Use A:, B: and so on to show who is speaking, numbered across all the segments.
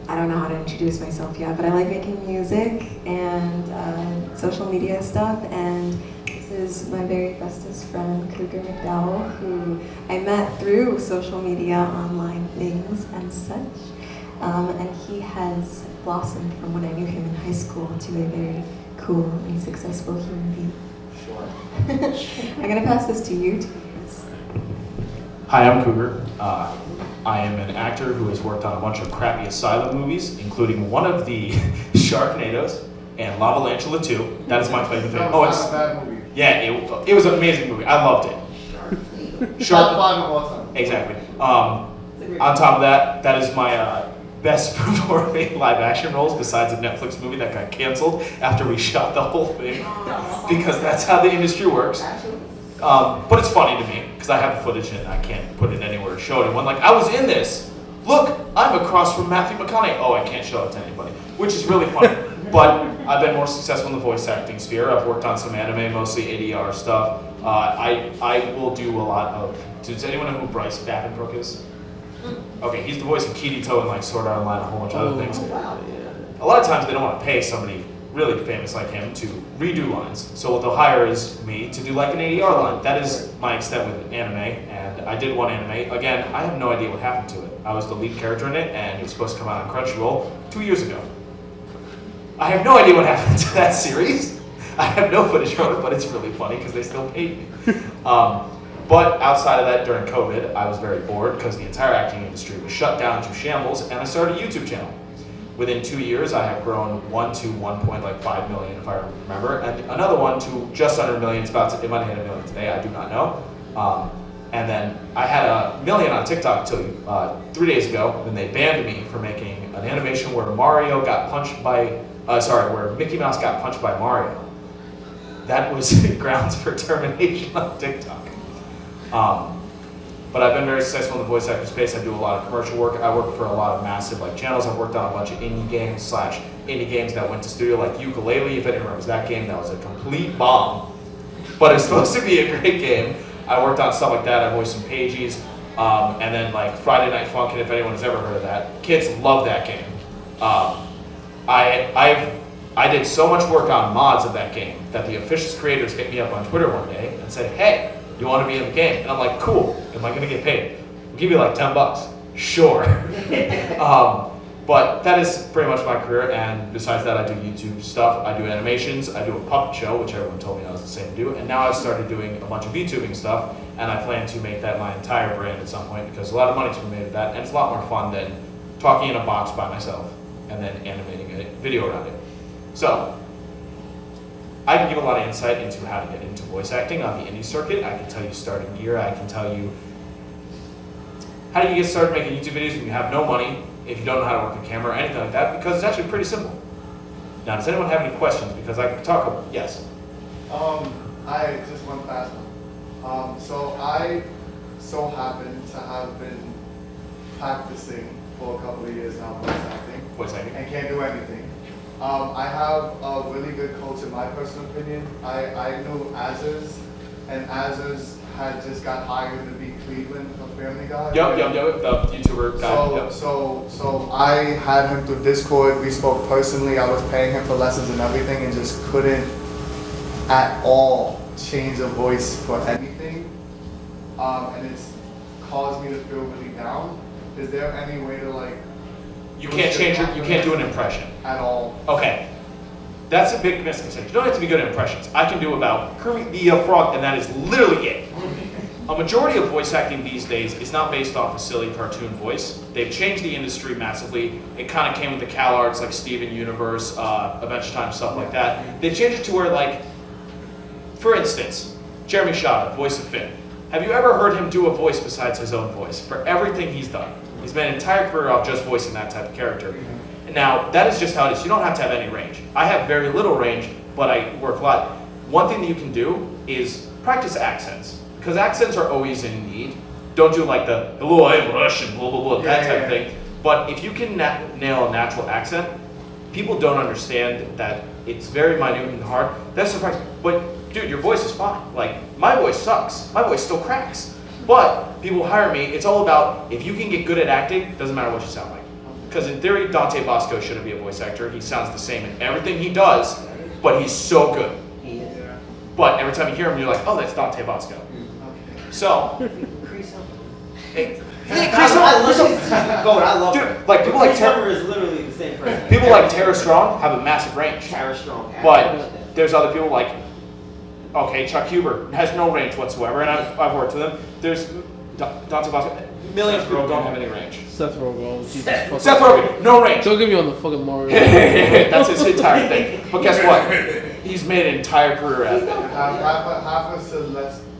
A: I don't know how to introduce myself yet, but I like making music and social media stuff, and this is my very bestest friend, Cougar Macdowall, who I met through social media, online things and such, and he has blossomed from when I knew him in high school to a very cool and successful human being.
B: Sure.
A: I'm going to pass this to you two.
B: Hi, I'm Cougar. I am an actor who has worked on a bunch of crappy asylum movies, including one of the Sharknadoes and Lavalantula 2. That is my claim to fame.
C: It's not a bad movie.
B: Yeah, it was an amazing movie. I loved it.
C: Top 5 of all time.
B: Exactly. On top of that, that is my best performing live action roles besides a Netflix movie that got canceled after we shot the whole thing, because that's how the industry works. But it's funny to me because I have the footage and I can't put it anywhere to show anyone. Like, I was in this. Look, I'm across from Matthew McConaughey. Oh, I can't show it to anybody, which is really funny. But I've been more successful in the voice acting sphere. I've worked on some anime, mostly ADR stuff. I will do a lot of. Does anyone know who Bryce Babinbrook is? Okay, he's the voice of Kirito and like Sword Art Online, a whole bunch of other things.
D: Wow, yeah.
B: A lot of times they don't want to pay somebody really famous like him to redo lines. So what they'll hire is me to do like an ADR line. That is my extent with anime, and I did one anime. Again, I have no idea what happened to it. I was the lead character in it, and it was supposed to come out on Crunchyroll 2 years ago. I have no idea what happened to that series. I have no footage from it, but it's really funny because they still paid me. But outside of that, during COVID, I was very bored because the entire acting industry was shut down to shambles, and I started a YouTube channel. Within 2 years, I have grown one to 1.5 million, if I remember, and another one to just under a million. It might have hit a million today. I do not know. And then I had 1 million on TikTok until 3 days ago, when they banned me for making an animation where where Mickey Mouse got punched by Mario. That was grounds for termination on TikTok. But I've been very successful in the voice acting space. I do a lot of commercial work. I work for a lot of massive channels. I've worked on a bunch of indie games that went to studio, like Ukulele. If anyone remembers that game, that was a complete bomb. But it's supposed to be a great game. I worked on stuff like that. I voiced some pages. And then like Friday Night Funkin', if anyone has ever heard of that. Kids love that game. I did so much work on mods of that game that the officious creators hit me up on Twitter one day and said, "Hey, you want to be in the game?" And I'm like, "Cool. Am I going to get paid?" "I'll give you like $10. Sure. But that is pretty much my career. And besides that, I do YouTube stuff. I do animations. I do a puppet show, which everyone told me I was the same to do. And now I've started doing a bunch of YouTubing stuff. And I plan to make that my entire brand at some point because a lot of money's been made with that. And it's a lot more fun than talking in a box by myself and then animating a video around it. So I can give a lot of insight into how to get into voice acting on the indie circuit. I can tell you starting gear. I can tell you how do you get started making YouTube videos when you have no money, if you don't know how to work a camera or anything like that, because it's actually pretty simple. Now, does anyone have any questions? Because I can talk about, yes.
C: I just one fast one. So I so happen to have been practicing for a couple of years now
B: Voice acting.
C: and can't do anything. I have a really good coach in my personal opinion. I knew Azers, and Azers had just got hired to be Cleveland from Family Guy.
B: Yep, the YouTuber guy.
C: So I had him through Discord. We spoke personally. I was paying him for lessons and everything, and just couldn't at all change a voice for anything. And it's caused me to feel really down. Is there any way to
B: You can't do an impression.
C: At all?
B: Okay. That's a big misconception. You don't have to be good at impressions. I can do about Kermit the Frog, and that is literally it. A majority of voice acting these days is not based off a silly cartoon voice. They've changed the industry massively. It kind of came with the Cal Arts, like Steven Universe, Adventure Time, stuff like that. They changed it to where, for instance, Jeremy Shada, voice of Finn. Have you ever heard him do a voice besides his own voice? For everything he's done. He's made an entire career off just voicing that type of character. Now, that is just how it is. You don't have to have any range. I have very little range, but I work a lot. One thing that you can do is practice accents, because accents are always in need. Don't do the hello, I'm Russian, blah, blah, blah, that type of thing. But if you can nail a natural accent, people don't understand that it's very minute and hard. That's surprising. But dude, your voice is fine. My voice sucks. My voice still cracks. But people hire me, it's all about, if you can get good at acting, doesn't matter what you sound like. because in theory, Dante Bosco shouldn't be a voice actor. He sounds the same in everything he does, but he's so good.
D: He is.
B: But every time you hear him, you're like, oh, that's Dante Bosco. So, hey,
D: I love
B: dude,
D: him.
B: like people like
D: Trevor is literally the same person.
B: people like Tara Strong have a massive range.
D: Tara Strong.
B: But there's other people like, okay, Chuck Huber has no range whatsoever, and I've worked with him. There's Dante Bosco. Millions of people don't have any range.
E: Seth Rogen.
B: Seth Rogen, no range.
E: Don't get me on the fucking Mario.
B: That's his entire thing. But guess what? He's made an entire career out of it.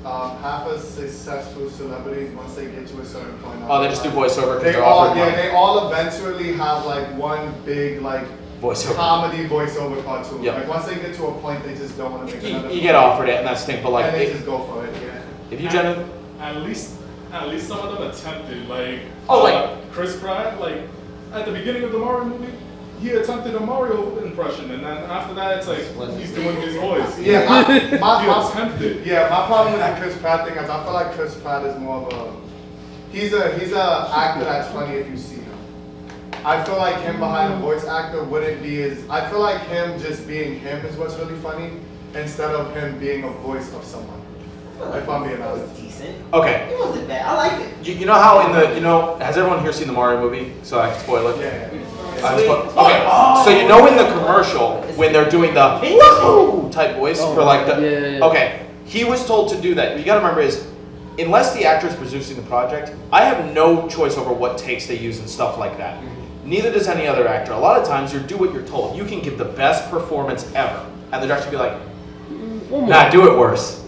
C: Half of successful celebrities, once they get to a certain point.
B: Oh, they just do voiceover because
C: They
B: they're
C: all,
B: offering
C: yeah,
B: money.
C: they all eventually have like one big like
B: Voiceover.
C: comedy voiceover cartoon.
B: Yep.
C: Like once they get to a point, they just don't want to make another.
B: You get offered it, and that's the thing. But like,
C: and they just go for it. Yeah.
B: if you genuinely,
F: At least some of them attempted. Like Chris Pratt, like at the beginning of the Mario movie, he attempted a Mario impression, and then after that, it's like he's doing his voice.
C: Yeah,
F: he
C: my
F: attempted.
C: yeah, my problem with the Chris Pratt thing is I feel like Chris Pratt is more of a he's a actor that's funny if you see him. I feel like him behind a voice actor wouldn't be as I feel like him just being him is what's really funny instead of him being a voice of someone. If I'm being honest.
D: Decent.
B: okay.
D: It wasn't bad. I liked it.
B: You know how in the has everyone here seen the Mario movie? So I can spoil it.
C: Yeah.
B: Okay, so you know in the commercial when they're doing the woohoo type voice for like the okay, he was told to do that. You got to remember is unless the actor is producing the project, I have no choice over what takes they use and stuff like that. Neither does any other actor. A lot of times you do what you're told. You can give the best performance ever, and the director will be like, "Nah, do it worse.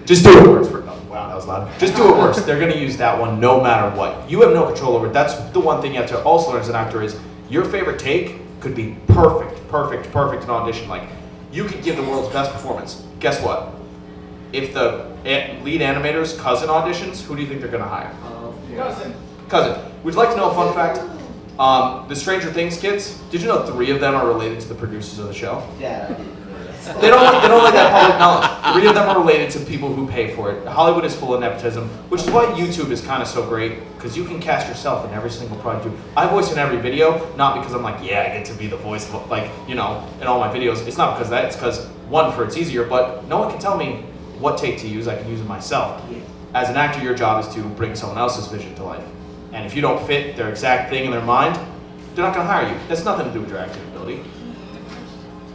B: Just do it worse." Wow, that was loud. Just do it worse. They're gonna use that one no matter what. You have no control over it. That's the one thing you have to also learn as an actor is your favorite take could be perfect in audition. Like, you could give the world's best performance. Guess what? If the lead animator's cousin auditions, who do you think they're gonna hire? Cousin. Would you like to know a fun fact? The Stranger Things kids, did you know 3 of them are related to the producers of the show?
D: Yeah, I did.
B: They don't like that public knowledge. 3 of them are related to people who pay for it. Hollywood is full of nepotism, which is why YouTube is kind of so great, because you can cast yourself in every single project you do. I voice in every video, not because I'm like, yeah, I get to be the voice of, like, in all my videos. It's not because of that, it's because, one, for it's easier, but no one can tell me what take to use, I can use it myself. As an actor, your job is to bring someone else's vision to life. And if you don't fit their exact thing in their mind, they're not going to hire you. That's nothing to do with your acting ability.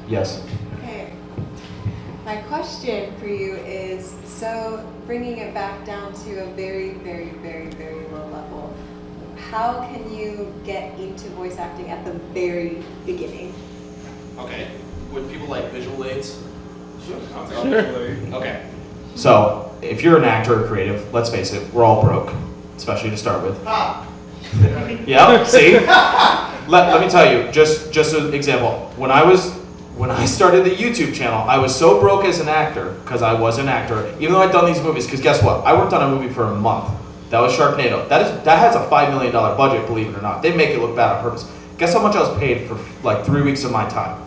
B: Yes.
A: Okay. My question for you is, so bringing it back down to a very, very, very, very low level, how can you get into voice acting at the very beginning?
B: Okay. Would people like visual aids?
F: Sure.
B: Okay. So, if you're an actor or creative, let's face it, we're all broke, especially to start with. Yeah, see? Let me tell you, just an example. When I started the YouTube channel, I was so broke as an actor, because I was an actor, even though I'd done these movies, because guess what? I worked on a movie for a month. That was Sharknado. That has a $5 million budget, believe it or not. They make it look bad on purpose. Guess how much I was paid for like 3 weeks of my time?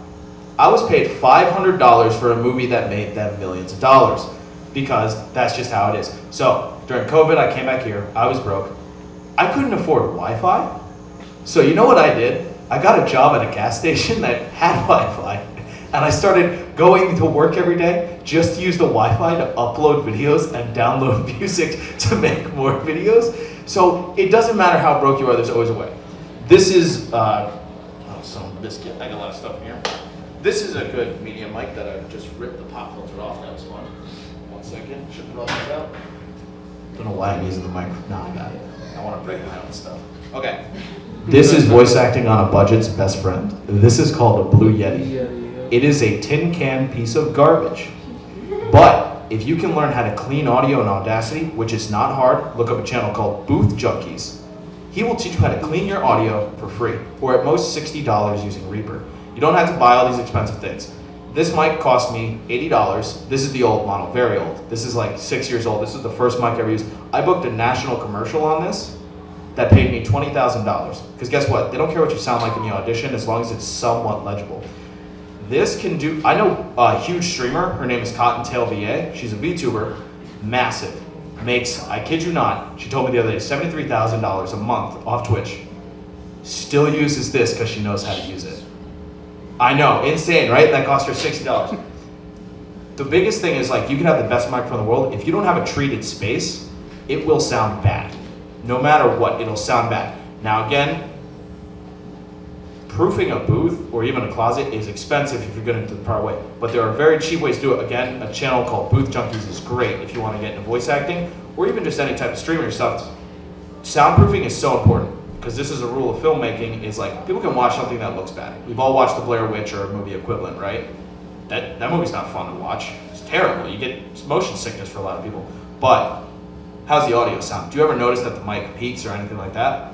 B: I was paid $500 for a movie that made them millions of dollars, because that's just how it is. So, during COVID, I came back here, I was broke. I couldn't afford Wi-Fi. So you know what I did? I got a job at a gas station that had Wi-Fi. And I started going to work every day just to use the Wi-Fi to upload videos and download music to make more videos. So it doesn't matter how broke you are, there's always a way. This is, some biscuit. I got a lot of stuff in here. This is a good medium mic that I just ripped the pop filter off. That was fun. 1 second. Should roll this out. Don't know why I'm using the microphone. No, I got it. I want to break my own stuff. Okay. This is voice acting on a budget's best friend. This is called a Blue Yeti. It is a tin can piece of garbage. But if you can learn how to clean audio in Audacity, which is not hard, look up a channel called Booth Junkies. He will teach you how to clean your audio for free, or at most $60 using Reaper. You don't have to buy all these expensive things. This mic cost me $80. This is the old model, very old. This is like 6 years old. This is the first mic I ever used. I booked a national commercial on this that paid me $20,000. Because guess what? They don't care what you sound like in the audition as long as it's somewhat legible. This can do, I know a huge streamer, her name is Cottontail VA. She's a VTuber, massive. Makes, I kid you not, she told me the other day, $73,000 a month off Twitch. still uses this because she knows how to use it. I know, insane, right? That cost her $60. The biggest thing is like you can have the best microphone in the world. If you don't have a treated space, it will sound bad. No matter what, it'll sound bad. Now again, proofing a booth or even a closet is expensive if you're going to do the part way. But there are very cheap ways to do it. Again, a channel called Booth Junkies is great if you want to get into voice acting or even just any type of streaming stuff. Soundproofing is so important because this is a rule of filmmaking is like people can watch something that looks bad. We've all watched the Blair Witch or a movie equivalent, right? That movie's not fun to watch. It's terrible. You get motion sickness for a lot of people. But how's the audio sound? Do you ever notice that the mic peaks or anything like that?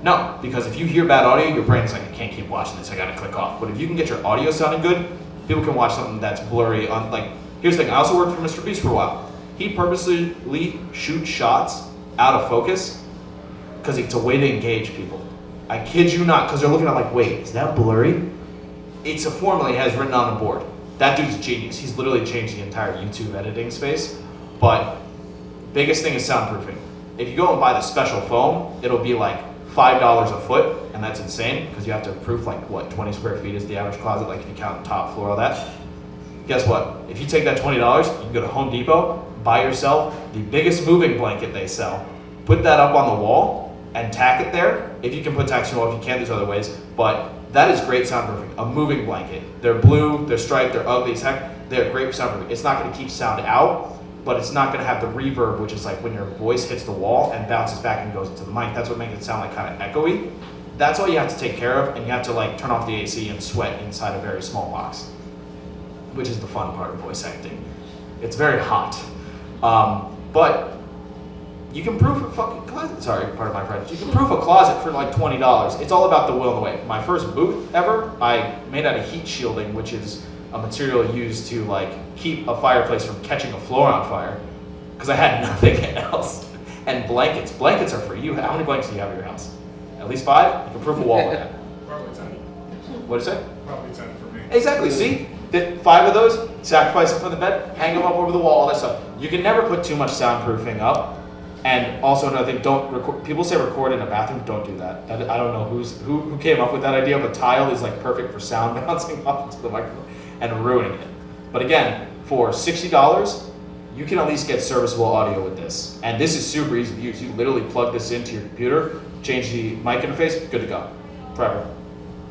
B: No, because if you hear bad audio, your brain is like, I can't keep watching this, I gotta click off. But if you can get your audio sounding good, people can watch something that's blurry on, like, here's the thing, I also worked for Mr. Beast for a while. He purposely shoots shots out of focus because it's a way to engage people. I kid you not, because they're looking at like, wait, is that blurry? It's a formula he has written on a board. That dude's a genius. He's literally changed the entire YouTube editing space. But biggest thing is soundproofing. If you go and buy the special foam, it'll be like $5 a foot, and that's insane because you have to proof like what 20 square feet is the average closet, like if you count the top floor, all that. Guess what? If you take that $20, you can go to Home Depot, buy yourself the biggest moving blanket they sell, put that up on the wall, and tack it there. If you can put tacks, if you can't, there's other ways. But that is great soundproofing. A moving blanket. They're blue, they're striped, they're ugly as heck. They're great for soundproofing. It's not going to keep sound out, but it's not going to have the reverb, which is like when your voice hits the wall and bounces back and goes into the mic. That's what makes it sound like kind of echoey. That's all you have to take care of, and you have to like turn off the AC and sweat inside a very small box, which is the fun part of voice acting. It's very hot, but you can proof a fucking closet. Sorry, part of my French. You can proof a closet for like $20. It's all about the will and the way. My first booth ever, I made out of heat shielding, which is a material used to like keep a fireplace from catching a floor on fire because I had nothing else. And blankets. Blankets are for you. How many blankets do you have in your house? At least 5? You can proof a wall with that.
F: Probably 10.
B: What did you say?
F: Probably 10 for me.
B: Exactly. See? 5 of those, sacrifice them from the bed, hang them up over the wall, all that stuff. You can never put too much soundproofing up. And also another thing, don't record. People say record in a bathroom. Don't do that. I don't know who came up with that idea, but tile is like perfect for sound bouncing off into the microphone and ruining it. But again, for $60, you can at least get serviceable audio with this. And this is super easy to use. You literally plug this into your computer, change the mic interface, good to go, forever.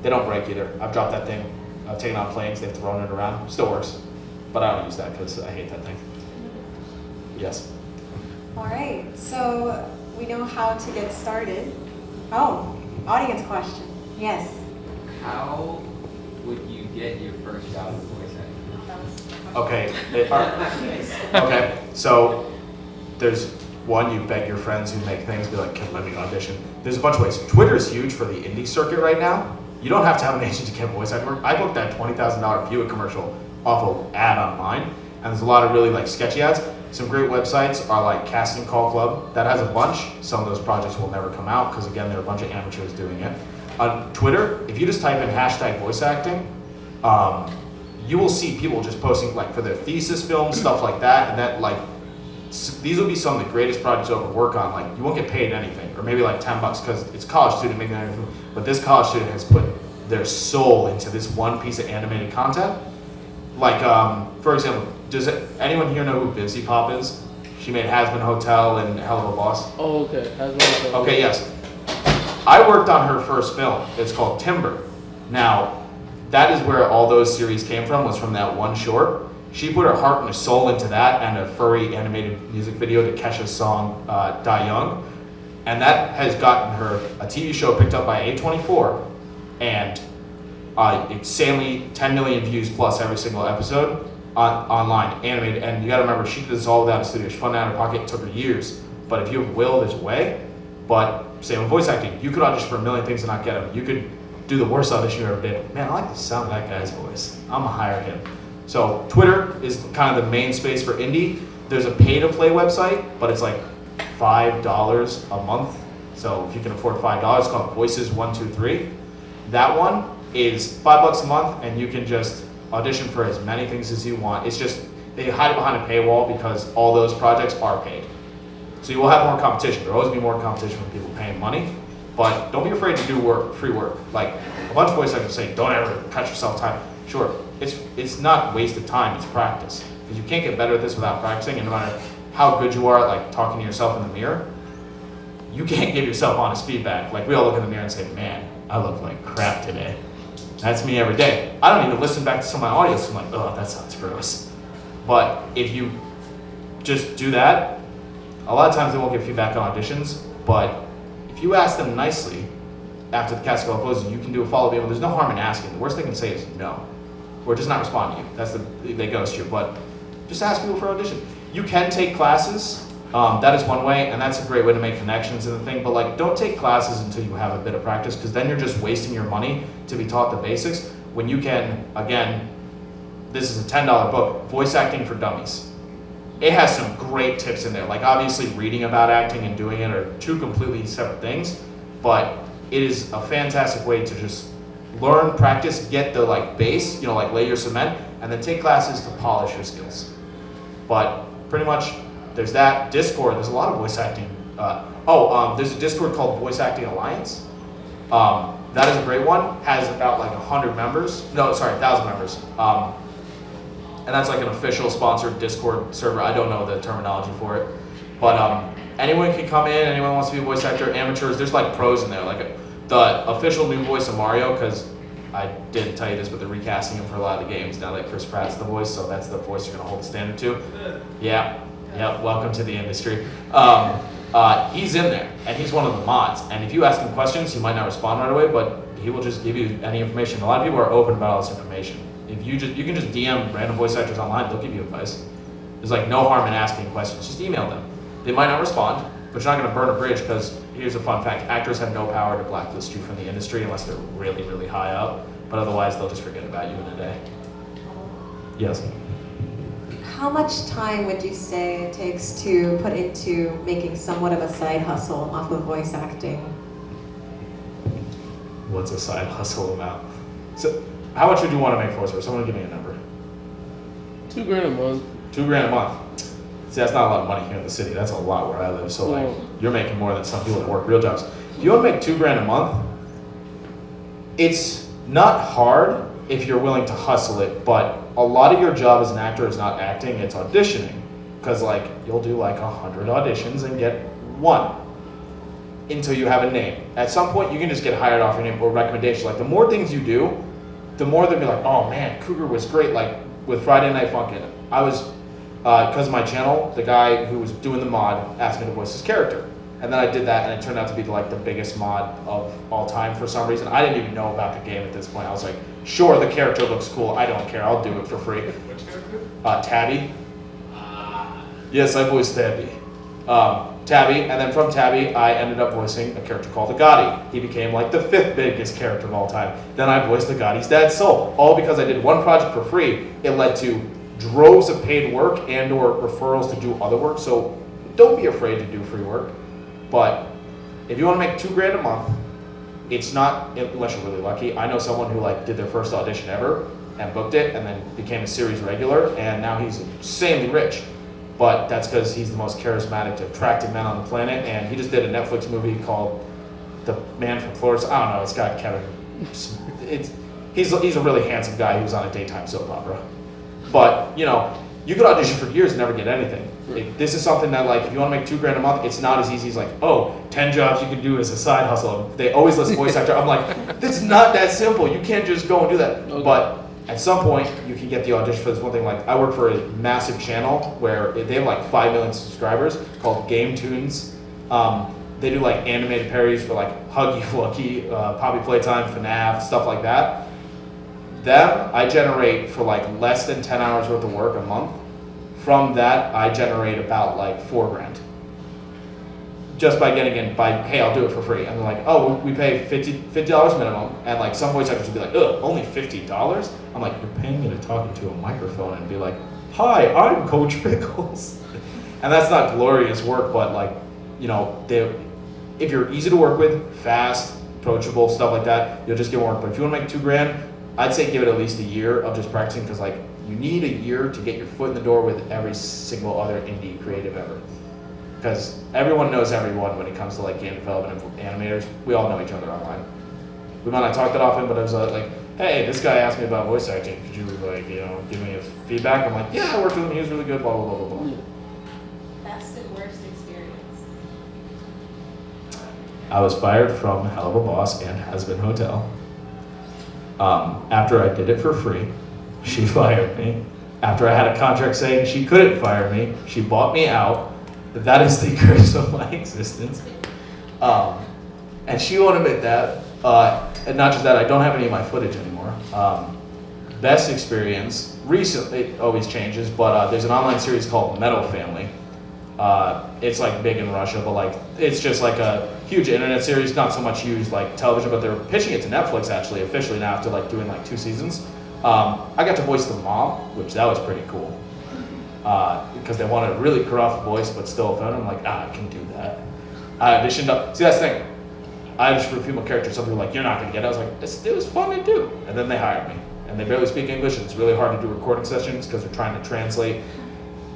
B: They don't break either. I've dropped that thing. I've taken on planes. They've thrown it around. Still works, but I don't use that because I hate that thing. Yes.
A: All right, so we know how to get started. Oh, audience question. Yes.
E: How would you get your first job in voice acting?
B: Okay. Okay. So there's one, you beg your friends who make things, be like, "Can let me audition." There's a bunch of ways. Twitter is huge for the indie circuit right now. You don't have to have an agent to get voice acting work. I booked that $20,000 Buick commercial off of ad online, and there's a lot of really like sketchy ads. Some great websites are like Casting Call Club. That has a bunch. Some of those projects will never come out because again, there are a bunch of amateurs doing it. On Twitter, if you just type in hashtag voice acting, you will see people just posting like for their thesis films, stuff like that, and that like these will be some of the greatest projects you'll ever work on. Like you won't get paid anything, or maybe like $10 because it's a college student making anything. But this college student has put their soul into this one piece of animated content. Like for example, does anyone here know who Busy Pop is? She made Has Been Hotel and Hell of a Boss.
G: Oh, okay. Has Been Hotel.
B: Okay, yes. I worked on her first film. It's called Timber. Now, that is where all those series came from, was from that one short. She put her heart and her soul into that and a furry animated music video to Kesha's song, Die Young. And that has gotten her a TV show picked up by A24. And it's insanely 10 million views plus every single episode online, animated. And you gotta remember, she did this all without a studio. She funded out of her pocket, it took her years. But if you have will, there's a way. But same with voice acting. You could audition for a million things and not get them. You could do the worst audition you ever did. Man, I like the sound of that guy's voice. I'm gonna hire him. So Twitter is kind of the main space for indie. There's a pay-to-play website, but it's like $5 a month. So if you can afford $5, it's called Voices123. That one is $5 a month, and you can just audition for as many things as you want. It's just, they hide it behind a paywall because all those projects are paid. So you will have more competition. There will always be more competition from people paying money. But don't be afraid to do free work. Like a bunch of voice actors say, don't ever cut yourself time. Sure, it's not wasted time, it's practice. Because you can't get better at this without practicing, and no matter how good you are at like talking to yourself in the mirror, you can't give yourself honest feedback. Like we all look in the mirror and say, man, I look like crap today. That's me every day. I don't even listen back to some of my audio, so I'm like, oh, that sounds gross. But if you just do that, a lot of times they won't give feedback on auditions, but if you ask them nicely after the cast call closes, you can do a follow-up email. There's no harm in asking. The worst they can say is no, or just not respond to you. They ghost you, but just ask people for audition. You can take classes. That is one way, and that's a great way to make connections in the thing, but like don't take classes until you have a bit of practice, because then you're just wasting your money to be taught the basics when you can, again, this is a $10 book, Voice Acting for Dummies. It has some great tips in there. Like obviously reading about acting and doing it are two completely separate things, but it is a fantastic way to just learn, practice, get the like base, like lay your cement, and then take classes to polish your skills. But pretty much there's that. Discord, there's a lot of voice acting. There's a Discord called Voice Acting Alliance. That is a great one. Has about like 1,000 members. And that's like an official sponsored Discord server. I don't know the terminology for it. But anyone can come in, anyone wants to be a voice actor, amateurs, there's like pros in there. Like the official new voice of Mario, because I didn't tell you this, but they're recasting him for a lot of the games now that Chris Pratt's the voice, so that's the voice you're gonna hold the standard to. Yeah, welcome to the industry. He's in there, and he's one of the mods. And if you ask him questions, he might not respond right away, but he will just give you any information. A lot of people are open about all this information. If you can just DM random voice actors online, they'll give you advice. There's like no harm in asking questions. Just email them. They might not respond, but you're not going to burn a bridge, because here's a fun fact: actors have no power to blacklist you from the industry unless they're really, really high up. But otherwise, they'll just forget about you in a day. Yes.
A: How much time would you say it takes to put into making somewhat of a side hustle off of voice acting?
B: What's a side hustle amount? So, how much would you want to make for us? Someone give me a number.
G: $2,000 a month.
B: $2,000 a month. See, that's not a lot of money here in the city. That's a lot where I live. So like, you're making more than some people that work real jobs. If you want to make $2,000 a month, it's not hard if you're willing to hustle it, but a lot of your job as an actor is not acting, it's auditioning. Because like, you'll do like 100 auditions and get one until you have a name. At some point, you can just get hired off your name or recommendation. Like the more things you do, the more they'll be like, oh man, Cougar was great. Like with Friday Night Funkin', I was, because of my channel, the guy who was doing the mod asked me to voice his character. And then I did that, and it turned out to be like the biggest mod of all time for some reason. I didn't even know about the game at this point. I was like, sure, the character looks cool. I don't care. I'll do it for free.
F: Which character?
B: Tabby. Yes, I voiced Tabby. Tabby, and then from Tabby, I ended up voicing a character called Agati. He became like the 5th biggest character of all time. Then I voiced Agati's dad, Soul. All because I did one project for free. It led to droves of paid work and or referrals to do other work. So don't be afraid to do free work. But if you want to make $2,000 a month, it's not, unless you're really lucky. I know someone who like did their first audition ever and booked it and then became a series regular, and now he's insanely rich. But that's because he's the most charismatic, attractive man on the planet, and he just did a Netflix movie called The Man from Florida. I don't know, it's got Kevin. He's a really handsome guy who's on a daytime soap opera. But, you could audition for years and never get anything. This is something that, like, if you want to make $2,000 a month, it's not as easy as like, 10 jobs you can do as a side hustle. They always list voice actor. I'm like, that's not that simple. You can't just go and do that. Okay. But at some point, you can get the audition for this one thing. Like, I work for a massive channel where they have like 5 million subscribers called Game Tunes. They do like animated parodies for like Huggy Wuggy, Poppy Playtime, FNAF, stuff like that. Them, I generate for like less than 10 hours worth of work a month. From that, I generate about like $4,000. Just by getting in, hey, I'll do it for free. And they're like, oh, we pay $50 minimum. And like some voice actors will be like, ugh, only $50? I'm like, you're paying me to talk into a microphone and be like, hi, I'm Coach Pickles. And that's not glorious work, but like, if you're easy to work with, fast, approachable, stuff like that, you'll just get work. But if you want to make $2,000, I'd say give it at least a year of just practicing, because like you need a year to get your foot in the door with every single other indie creative ever. because everyone knows everyone when it comes to like game development and animators. We all know each other online. We might not talk that often, but I was like, hey, this guy asked me about voice acting. Could you like, give me a feedback? I'm like, yeah, I worked with him. He was really good. Blah blah blah blah blah.
H: Best and worst experience.
B: I was fired from Hell of a Boss and Has Been Hotel. After I did it for free, she fired me. After I had a contract saying she couldn't fire me, she bought me out. That is the curse of my existence. And she won't admit that. And not just that, I don't have any of my footage anymore. Best experience, recently, it always changes, but there's an online series called Metal Family. It's like big in Russia, but like it's just like a huge internet series, not so much used like television, but they're pitching it to Netflix actually officially now after like doing like 2 seasons. I got to voice the mom, which that was pretty cool. Because they wanted a really gruff voice, but still a phone. I'm like, I can do that. I auditioned up. See, that's the thing. I auditioned for a female character. Some people were like, you're not going to get it. I was like, it was fun to do. And then they hired me. And they barely speak English. And it's really hard to do recording sessions because they're trying to translate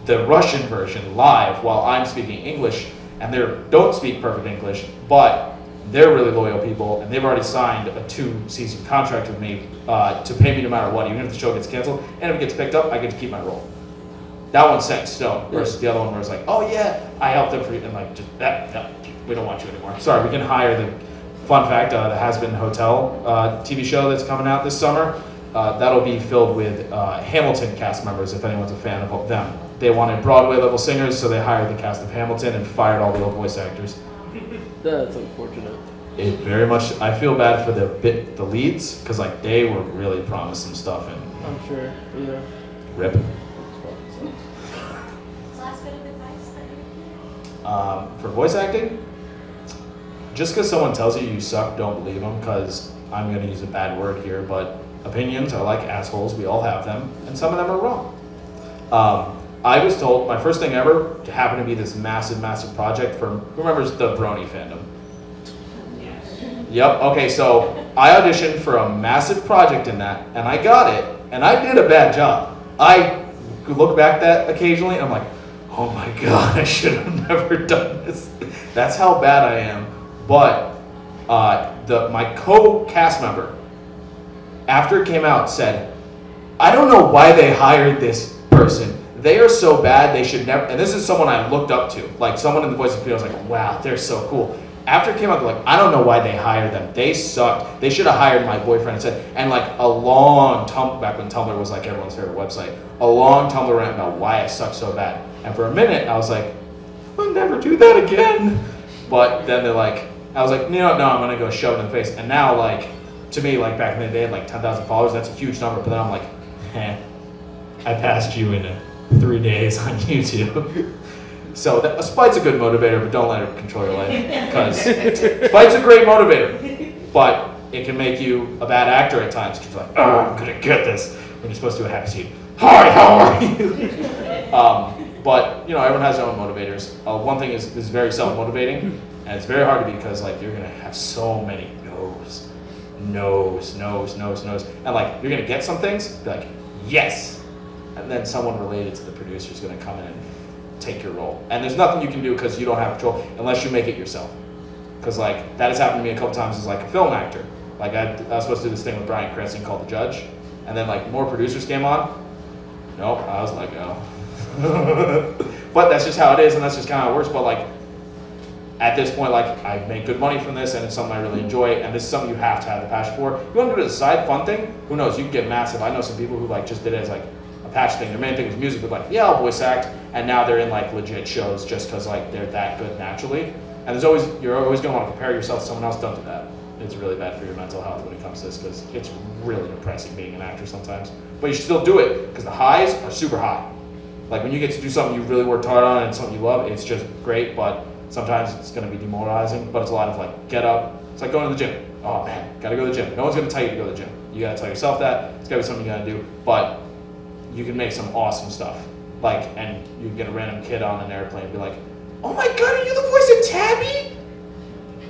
B: the Russian version live while I'm speaking English. And they don't speak perfect English, but they're really loyal people. And they've already signed a 2-season contract with me to pay me no matter what, even if the show gets canceled. And if it gets picked up, I get to keep my role. That one's set in stone versus the other one where it's like, oh yeah, I helped them for you. And like, just that, no, we don't want you anymore. Sorry, we can hire the, fun fact, the Has Been Hotel TV show that's coming out this summer. That'll be filled with Hamilton cast members, if anyone's a fan of them. They wanted Broadway level singers, so they hired the cast of Hamilton and fired all the old voice actors.
G: That's unfortunate.
B: It very much, I feel bad for the leads, because like they were really promised some stuff and
G: I'm sure, yeah.
B: rip.
H: Last bit of advice that you would give?
B: For voice acting, just because someone tells you you suck, don't believe them, because I'm going to use a bad word here, but opinions are like assholes. We all have them, and some of them are wrong. I was told my first thing ever to happen to be this massive, massive project from, who remembers the Brony fandom? Yep, okay, so I auditioned for a massive project in that, and I got it, and I did a bad job. I look back at that occasionally, and I'm like, oh my god, I should have never done this. That's how bad I am. But my co-cast member, after it came out, said, I don't know why they hired this person. They are so bad, they should never, and this is someone I looked up to, like someone in the voice of video, I was like, wow, they're so cool. After it came out, they're like, I don't know why they hired them. They sucked. They should have hired my boyfriend instead. And like a long back when Tumblr was like everyone's favorite website, a long Tumblr rant about why I suck so bad. And for a minute, I was like, I'll never do that again. But then they're like, I was like, no, I'm gonna go shove it in the face. And now, like, to me, like back in the day, they had like 10,000 followers. That's a huge number. But then I'm like, I passed you in 3 days on YouTube. So spite's a good motivator, but don't let it control your life. Because spite's a great motivator, but it can make you a bad actor at times. Because you're like, oh, I'm gonna get this. When you're supposed to do a happy scene. Hi, how are you? But everyone has their own motivators. One thing is very self-motivating, and it's very hard to be because like you're gonna have so many no's, and like you're gonna get some things, be like yes, and then someone related to the producer is gonna come in and take your role. And there's nothing you can do because you don't have control unless you make it yourself. Because like that has happened to me a couple times as like a film actor. Like I was supposed to do this thing with Bryan Cranston called The Judge, and then like more producers came on. Nope, I was like, oh. But that's just how it is, and that's just kind of how it works. But like at this point, like I make good money from this, and it's something I really enjoy, and this is something you have to have the passion for. You want to do it as a side fun thing? Who knows? You can get massive. I know some people who like just did it as like a patch thing. Their main thing was music, but like yeah, I'll voice act, and now they're in like legit shows just because like they're that good naturally. And you're always going to want to compare yourself to someone else. Don't do that. It's really bad for your mental health when it comes to this because it's really depressing being an actor sometimes. But you should still do it because the highs are super high. Like when you get to do something you really worked hard on and something you love, it's just great, but sometimes it's going to be demoralizing. But it's a lot of like, get up. It's like going to the gym. Oh man, got to go to the gym. No one's going to tell you to go to the gym. You got to tell yourself that. It's got to be something you got to do. But you can make some awesome stuff. Like, and you can get a random kid on an airplane and be like, oh my god, are you the voice of Tabby?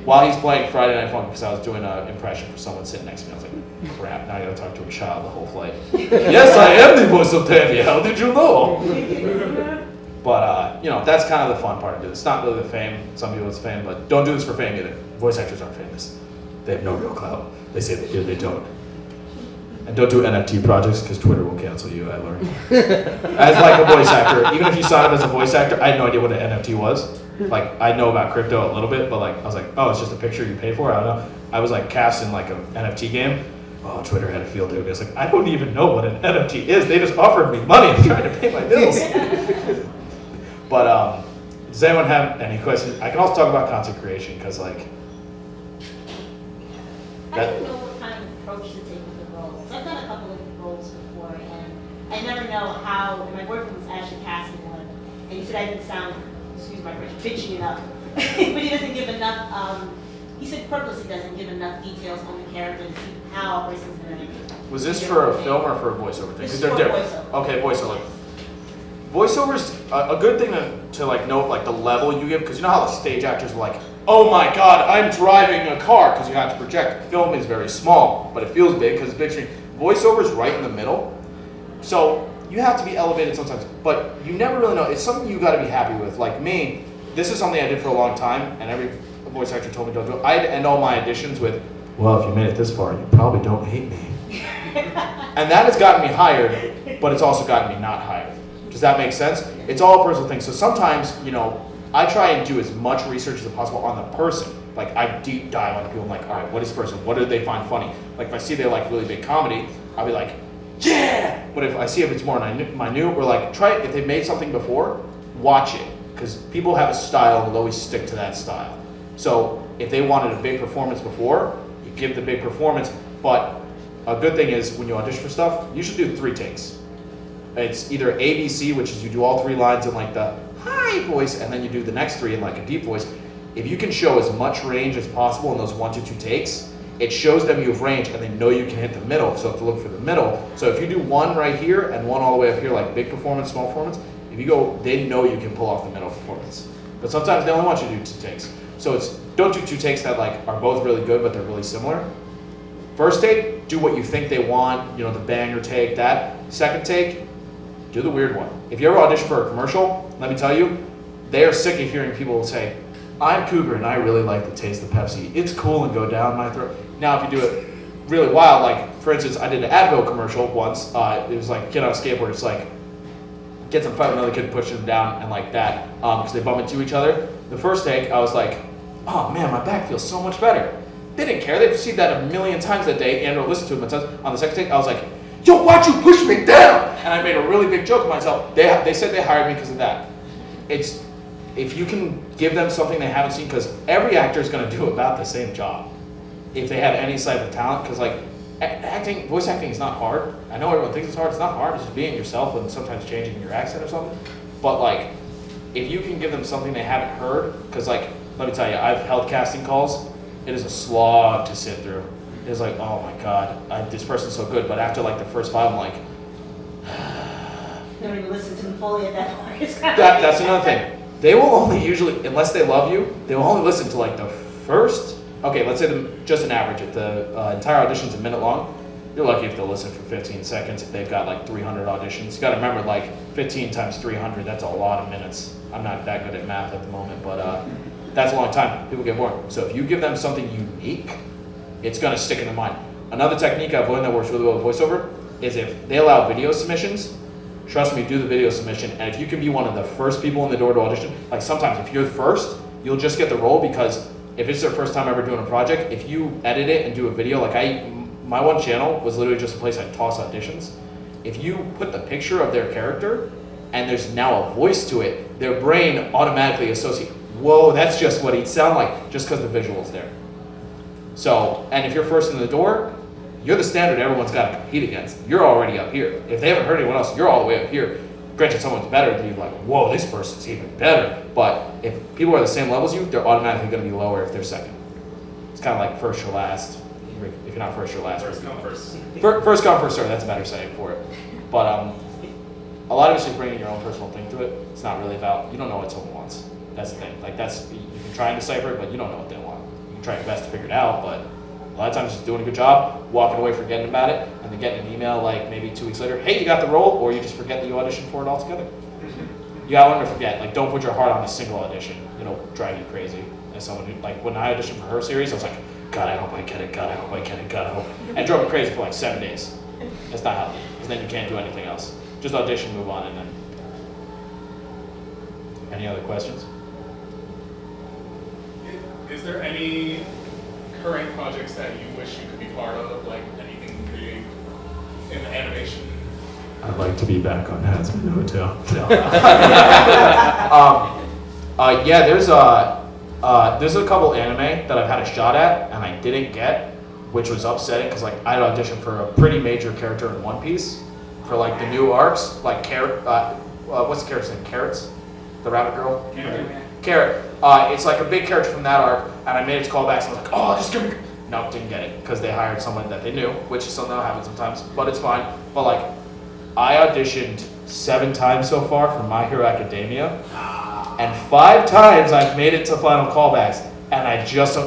B: While he's playing Friday Night Funk, because I was doing an impression for someone sitting next to me. I was like, crap, now I gotta talk to a child the whole flight. Yes, I am the voice of Tabby, how did you know? But, you know, that's kind of the fun part of it. It's not really the fame. Some people it's fame, but don't do this for fame either. Voice actors aren't famous. They have no real clout. They say they do, they don't. And don't do NFT projects because Twitter will cancel you, I learned. As like a voice actor, even if you sign up as a voice actor, I had no idea what an NFT was. Like, I know about crypto a little bit, but like, I was like, oh, it's just a picture you pay for? I don't know. I was like cast in like an NFT game. Oh, Twitter had a field day. I was like, I don't even know what an NFT is. They just offered me money and tried to pay my bills. But does anyone have any questions? I can also talk about content creation because like,
H: I don't know what kind of approach to take with the roles. I've done a couple of roles before, and I never know how. And my boyfriend was actually casting one, and he said I didn't sound, excuse my French, bitchy enough. But he doesn't give enough. He said purposely doesn't give enough details on the character to see how a person's going to.
B: was this for a film or for a voiceover thing?
H: This is
B: They're
H: for
B: different.
H: voiceover.
B: Okay, voiceover. Voiceover's a good thing to like note, like the level you give, because you know how the stage actors are like, oh my god, I'm driving a car, because you have to project. Film is very small, but it feels big because it's big screen. Voiceover's right in the middle, so you have to be elevated sometimes, but you never really know. It's something you got to be happy with. Like me, this is something I did for a long time, and every voice actor told me don't do it. I'd end all my auditions with, well, if you made it this far, you probably don't hate me. And that has gotten me hired, but it's also gotten me not hired. Does that make sense? It's all a personal thing. So sometimes, you know, I try and do as much research as possible on the person. Like, I deep dive on people. I'm like, all right, what is this person? What do they find funny? Like, if I see they like really big comedy, I'll be like, yeah! But if I see if it's more minute, or like, try it. If they've made something before, watch it. Because people have a style and will always stick to that style. So if they wanted a big performance before, you give the big performance. But a good thing is when you audition for stuff, you should do 3 takes. It's either ABC, which is you do all 3 lines in like the high voice, and then you do the next 3 in like a deep voice. If you can show as much range as possible in those 1 to 2 takes, it shows them you have range and they know you can hit the middle, so you have to look for the middle. So if you do 1 right here and 1 all the way up here, like big performance, small performance, if you go, they know you can pull off the middle performance. But sometimes they only want you to do 2 takes. So it's, don't do 2 takes that like are both really good, but they're really similar. First take, do what you think they want, you know, the banger take, that. Second take, do the weird one. If you ever audition for a commercial, let me tell you, they are sick of hearing people say, I'm Cougar and I really like the taste of Pepsi. It's cool and go down my throat. Now if you do it really wild, like for instance, I did an Advil commercial once. It was like a kid on a skateboard. It's like, gets in fight with another kid, pushes him down and like that, because they bump into each other. The first take, I was like, oh man, my back feels so much better. They didn't care. They've seen that a million times that day and or listened to it. On the second take, I was like, yo, why'd you push me down? And I made a really big joke of myself. They said they hired me because of that. It's, if you can give them something they haven't seen, because every actor is going to do about the same job if they have any type of talent, because like acting, voice acting is not hard. I know everyone thinks it's hard. It's not hard. It's just being yourself and sometimes changing your accent or something. But like, if you can give them something they haven't heard, because like, let me tell you, I've held casting calls. It is a slog to sit through. It's like, oh my God, this person's so good. But after like the first 5, I'm like,
H: You don't even listen to them fully at that point. It's kind of
B: that's another thing. They will only usually, unless they love you, they will only listen to like the first, okay, let's say just an average. If the entire audition's a minute long, you're lucky if they'll listen for 15 seconds if they've got like 300 auditions. You gotta remember, like 15 times 300, that's a lot of minutes. I'm not that good at math at the moment, but that's a long time. People get bored. So if you give them something unique, it's gonna stick in their mind. Another technique I've learned that works really well with voiceover is if they allow video submissions, trust me, do the video submission, and if you can be one of the first people in the door to audition, like sometimes if you're first, you'll just get the role, because if it's their first time ever doing a project, if you edit it and do a video, like my one channel was literally just a place I toss auditions. If you put the picture of their character and there's now a voice to it, their brain automatically associates, whoa, that's just what he'd sound like, just because the visual's there. So, and if you're first in the door, you're the standard everyone's got to compete against. You're already up here. If they haven't heard anyone else, you're all the way up here. Granted, someone's better, then you're like, whoa, this person's even better. But if people are the same level as you, they're automatically going to be lower if they're second. It's kind of like first or last. If you're not first, you're last.
F: First come, first.
B: First come, first serve. That's a better saying for it. But a lot of it's just bringing your own personal thing to it. It's not really about, you don't know what someone wants. That's the thing. Like that's, you can try and decipher it, but you don't know what they want. You can try your best to figure it out, but a lot of times just doing a good job, walking away forgetting about it, and then getting an email like maybe 2 weeks later, hey, you got the role, or you just forget that you auditioned for it altogether. You gotta learn to forget. Like, don't put your heart on a single audition. It'll drive you crazy. As someone who, like, when I auditioned for her series, I was like, God, I hope I get it. God, I hope I get it. God, I hope. And it drove me crazy for like 7 days. That's not healthy, because then you can't do anything else. Just audition, move on, and then. Any other questions?
F: Is there any current projects that you wish you could be part of, like anything big in the animation?
B: I'd like to be back on Hazard Hotel. No. Yeah, there's a couple anime that I've had a shot at and I didn't get, which was upsetting because like I had auditioned for a pretty major character in One Piece for like the new arcs, like what's the character's name? Carrots, the rabbit girl. Carrot. It's like a big character from that arc, and I made its callbacks. And I was like, oh, just give me. Nope, didn't get it because they hired someone that they knew, which is something that happens sometimes, but it's fine. But like, I auditioned 7 times so far for My Hero Academia, and 5 times I've made it to final callbacks, and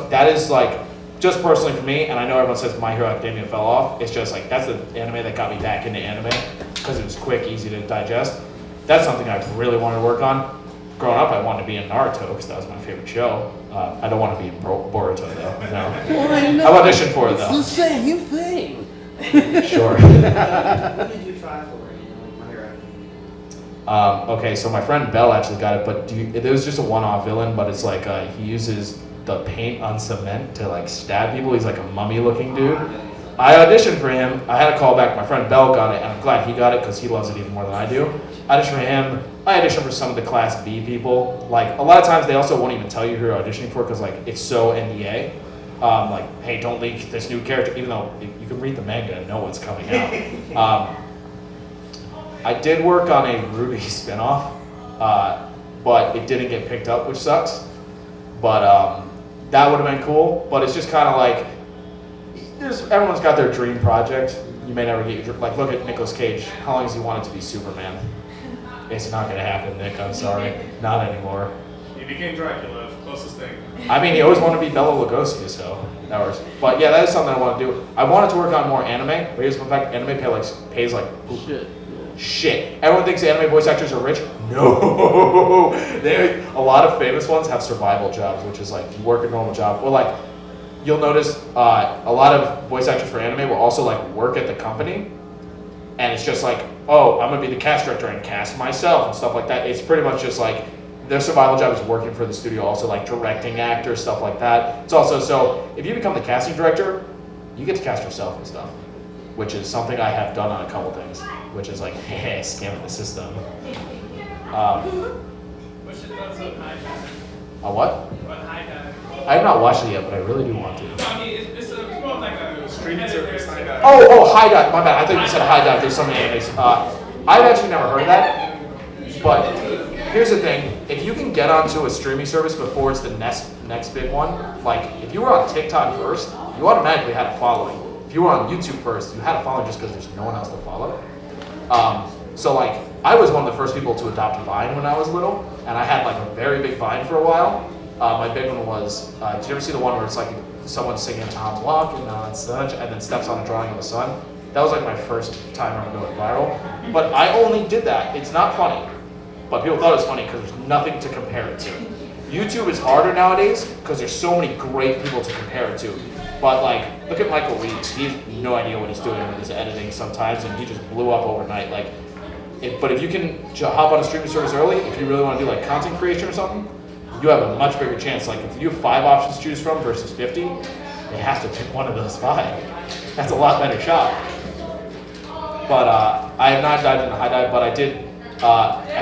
B: that is like, just personally for me, and I know everyone says My Hero Academia fell off, it's just like, that's the anime that got me back into anime, because it was quick, easy to digest. That's something I've really wanted to work on. Growing up, I wanted to be in Naruto, because that was my favorite show. I don't want to be in Boruto, though, no. I've auditioned for it, though.
G: It's the same thing.
B: Sure.
D: What did you try for in My Hero Academia?
B: Okay, so my friend Bell actually got it, but it was just a one-off villain, but it's like he uses the paint on cement to like stab people. He's like a mummy-looking dude. I auditioned for him. I had a call back. My friend Bell got it, and I'm glad he got it because he loves it even more than I do. I auditioned for him. I auditioned for some of the Class B people. Like, a lot of times they also won't even tell you who you're auditioning for because, like, it's so NDA. Like, hey, don't leak this new character, even though you can read the manga and know what's coming out. I did work on a Ruby spinoff, but it didn't get picked up, which sucks. But that would have been cool. But it's just kind of like, everyone's got their dream project. You may never get your, like, look at Nicolas Cage. How long has he wanted to be Superman? It's not going to happen, Nick. I'm sorry. Not anymore.
F: He became Dracula, closest thing.
B: I mean, he always wanted to be Bela Lugosi, so that works. But yeah, that is something I want to do. I wanted to work on more anime, but here's the fact: anime pays like shit. Everyone thinks anime voice actors are rich. No, a lot of famous ones have survival jobs, which is like you work a normal job, or like you'll notice a lot of voice actors for anime will also like work at the company, and it's just like, oh, I'm gonna be the cast director and cast myself and stuff like that. It's pretty much just like their survival job is working for the studio, also like directing actors, stuff like that. It's also, so if you become the casting director, you get to cast yourself and stuff, which is something I have done on a couple things, which is like, hey, scamming the system.
I: What's your thoughts on High Dive?
B: A what?
I: On High Dive?
B: I have not watched it yet, but I really do want to.
I: No, I mean, it's more like a
F: Streaming service, High Dive.
B: Oh, High Dive, my bad. I thought you said High Dive. There's so many animes. I've actually never heard of that, but here's the thing. If you can get onto a streaming service before it's the next big one, like if you were on TikTok first, you automatically had a following. If you were on YouTube first, you had a following just because there's no one else to follow. So like, I was one of the first people to adopt Vine when I was little, and I had like a very big Vine for a while. My big one was, did you ever see the one where it's like someone singing "I'm walking on such" and then steps on a drawing of the sun? That was like my first time ever going viral. But I only did that. It's not funny. But people thought it was funny because there's nothing to compare it to. YouTube is harder nowadays because there's so many great people to compare it to. But like, look at Michael Reeves. He has no idea what he's doing with his editing sometimes, and he just blew up overnight. Like, but if you can hop on a streaming service early, if you really want to do like content creation or something, you have a much bigger chance. Like if you have 5 options to choose from versus 50, you have to pick one of those 5. That's a lot better shot. But I have not dived into High Dive, but I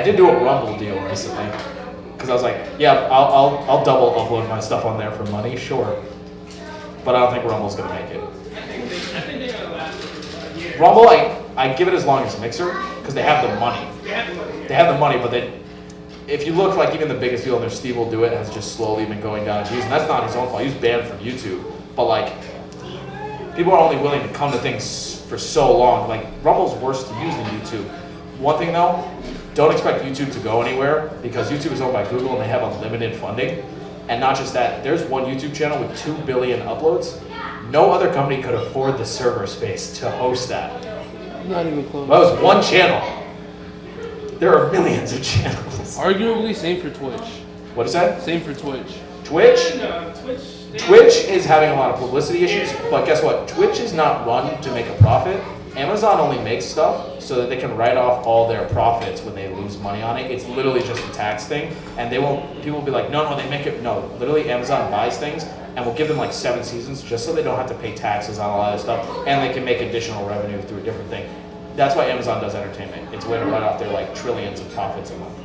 B: did do a Rumble deal recently because I was like, yeah, I'll double upload my stuff on there for money, sure. But I don't think Rumble's gonna make it.
I: I think they're gonna last for 5 years.
B: Rumble, I give it as long as Mixer because they have the money. They have the money, but if you look like even the biggest deal in there, Steve Will Do It, has just slowly been going down in views, and that's not his own fault. He was banned from YouTube, but like people are only willing to come to things for so long. Like Rumble's worse to use than YouTube. One thing though, don't expect YouTube to go anywhere because YouTube is owned by Google and they have unlimited funding. And not just that, there's one YouTube channel with 2 billion uploads. No other company could afford the server space to host that.
G: Not even close.
B: That was one channel. There are millions of channels.
G: Arguably, same for Twitch.
B: What is that?
G: Same for Twitch.
B: Twitch?
I: Twitch.
B: Twitch is having a lot of publicity issues, but guess what? Twitch is not run to make a profit. Amazon only makes stuff so that they can write off all their profits when they lose money on it. It's literally just a tax thing, and they won't. People will be like, no, they make it. No, literally, Amazon buys things and will give them like 7 seasons just so they don't have to pay taxes on a lot of stuff, and they can make additional revenue through a different thing. That's why Amazon does entertainment. It's a way to write off their like trillions of profits a month.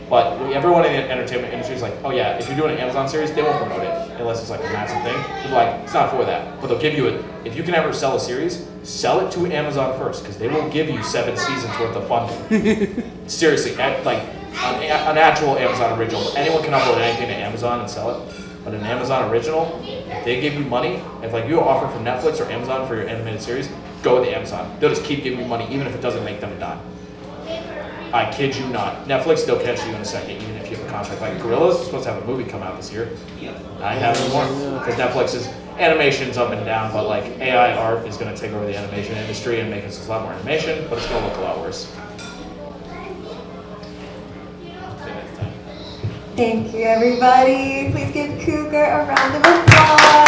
B: But everyone in the entertainment industry is like, oh yeah, if you're doing an Amazon series, they won't promote it unless it's like a massive thing. They're like, it's not for that. But they'll give you it. If you can ever sell a series, sell it to Amazon first, because they will give you 7 seasons worth of funding. Seriously, like an actual Amazon original. Anyone can upload anything to Amazon and sell it. But an Amazon original, if they give you money, if like you offer from Netflix or Amazon for your animated series, go with Amazon. They'll just keep giving you money even if it doesn't make them a dime. I kid you not. Netflix, they'll catch you in a second, even if you have a contract. Like Gorillas is supposed to have a movie come out this year. I have anymore. Because Netflix's animation's up and down, but like AI art is going to take over the animation industry and make us a lot more animation, but it's going to look a lot worse.
A: Thank you, everybody. Please give Cougar a round of applause.